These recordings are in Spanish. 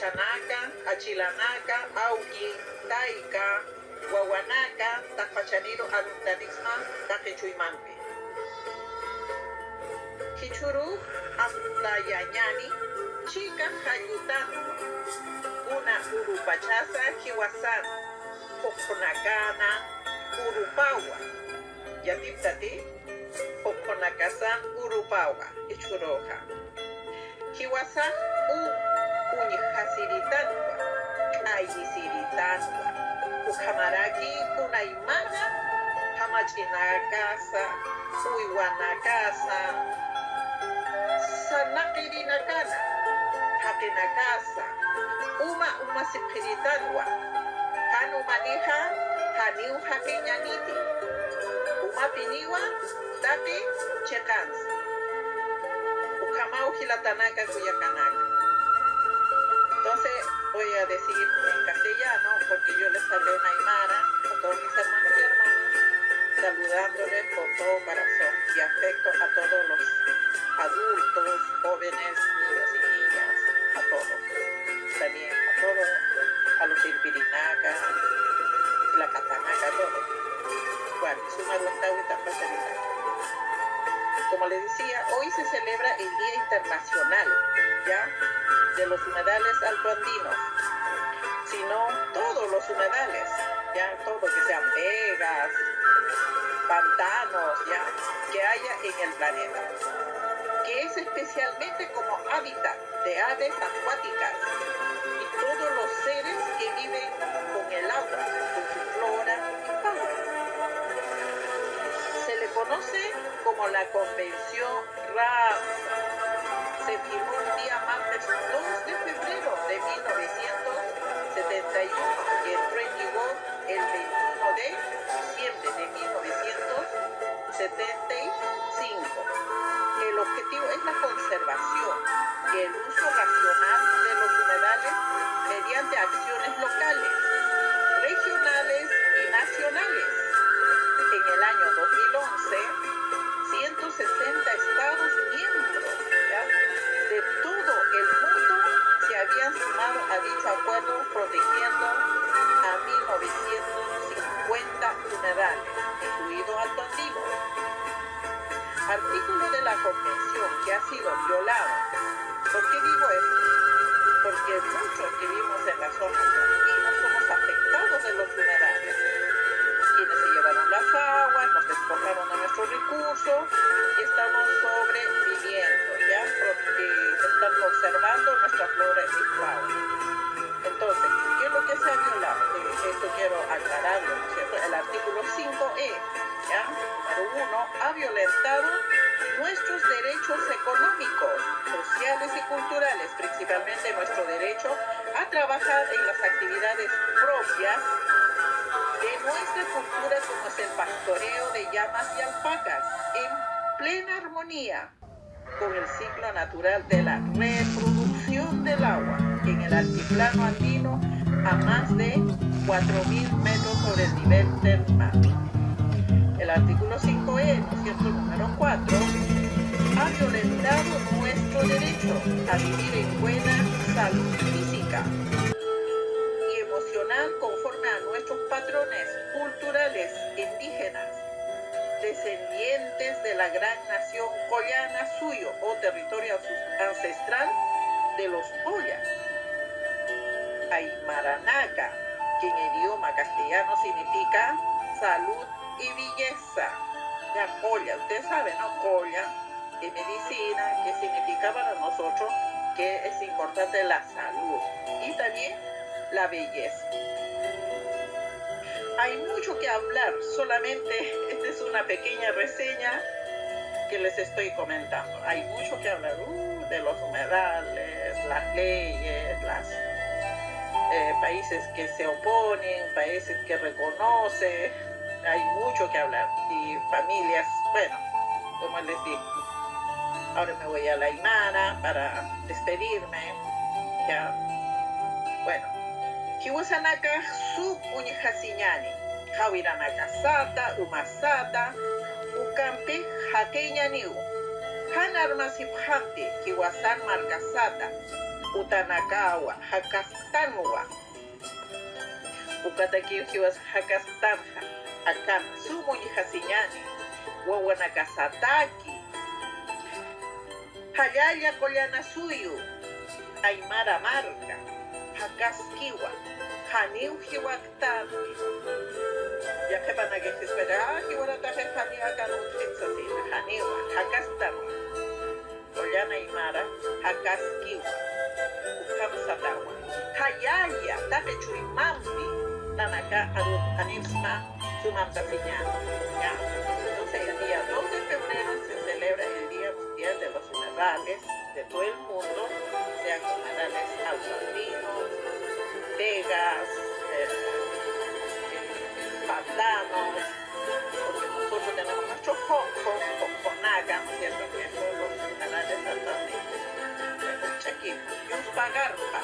Pachanaka, Achilanaka, Auki, Taika, Wawanaka, Takpachaniro, Aluntanisma, Takechuimampi. Kichuru, Amtayanyani, Chica Hayutan, una Urupachasa, Kiwasan, Pokonakana, Urupawa, Yatiptati, Pokonakasan, Urupawa, Ichuroja. Kiwasan, Uñihasiritanwa, Ayisiritanwa, Ukamaraki, Unaimana, Hamachinakasa, Uiwanakasa, Sanakirinakana, Hakinakasa, Uma Sipiritanwa, Hanumanija, Haniu Hakinyaniti, Uma Piniwa, Tapi, Chekans, Ukamau Hilatanaka, Cuyacanaka. Entonces voy a decir en castellano porque yo les hablé una aymara a todos mis hermanos y hermanas, saludándoles con todo corazón y afecto a todos los adultos, jóvenes, niños y niñas, a todos, también a todos, a los irpirinacas, la catanaca, a todos. Bueno, es una guantagüita facilidad. Como les decía, hoy se celebra el Día Internacional, ¿ya?, de los humedales altoandinos, sino todos los humedales, ya, todo que sean vegas, pantanos, ya, que haya en el planeta, que es especialmente como hábitat de aves acuáticas y todos los seres que viven con el agua, con su flora y fauna. Se le conoce como la Convención Ramsar. Se firmó el día martes 2 de febrero de 1971 y entró en vigor el 21 de diciembre de 1975. El objetivo es la conservación y el uso racional de los humedales mediante acciones locales, regionales y nacionales. En el año 2011, 160 estados miembros, ¿ya?, de todo el mundo se habían sumado a dicho acuerdo, protegiendo a 1950 humedales, incluido Alto Andino. Artículo de la Convención que ha sido violado. ¿Por qué digo esto? Porque muchos que vivimos en la zona andina somos afectados de los humedales, quienes se llevaron las aguas, nos despojaron de nuestros recursos y estamos sobreviviendo, ¿ya?, porque están conservando nuestra flora y fauna. Entonces, ¿qué es lo que se ha violado? Esto quiero aclararlo, ¿no es cierto? El artículo 5E, ¿ya?, número 1, ha violentado nuestros derechos económicos, sociales y culturales, principalmente nuestro derecho a trabajar en las actividades propias de nuestra cultura, como es el pastoreo de llamas y alpacas, en plena armonía con el ciclo natural de la reproducción del agua en el altiplano andino a más de 4.000 metros sobre el nivel del mar. El artículo 5E, ¿no es cierto?, número 4, ha violentado nuestro derecho a vivir en buena salud física y emocional conforme a nuestros patrones culturales indígenas, descendientes de la gran nación Collana Suyo o territorio ancestral de los Ollas. Aymaranaca, que en idioma castellano significa salud y belleza. Ya, Colla, ustedes saben, ¿no? Colla, que medicina, que significa para nosotros que es importante la salud y también la belleza. Hay mucho que hablar, solamente esta es una pequeña reseña que les estoy comentando. Hay mucho que hablar de los humedales, las leyes, los países que se oponen, países que reconocen. Hay mucho que hablar y familias, bueno, como les digo. Ahora me voy a la Aymara para despedirme. Ya. Bueno. Kiwasanaka su uñjasiñani, Jawiranaka sata, umasata, ukampi jaqueñaniu. Hanarmasiphampi, Kiwasan marcasata, Utanakawa, Hakastanwa, Ukatakirjiwas Hakastanja, Akan, Sumo y Hasiñani, Wawanakasataki, Hayaya Kolyana Suyu, Aymara Marca, Hakaskiwa, Haniu Hiwaktaki, ya que van a que se espera, que van a traer Hania Kanutitsatina, Haniwa, Hakastanwa, Kolyana Aymara, Hakaskiwa, Ukamsatawa, Hayaya, Tate Chuimampi, Tanaka Anisma, Sumamta Piñana. Ya. Entonces el día 2 de febrero se celebra el Día Mundial de los Humedales de todo el mundo, sean humedales alcandinos, vegas, pantanos, porque nosotros tenemos nuestros Honaga, ¿no es cierto? Que son los humedales alcandinos. Chaquito, Yuspagarpa,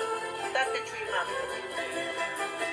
Tate Chuimampi.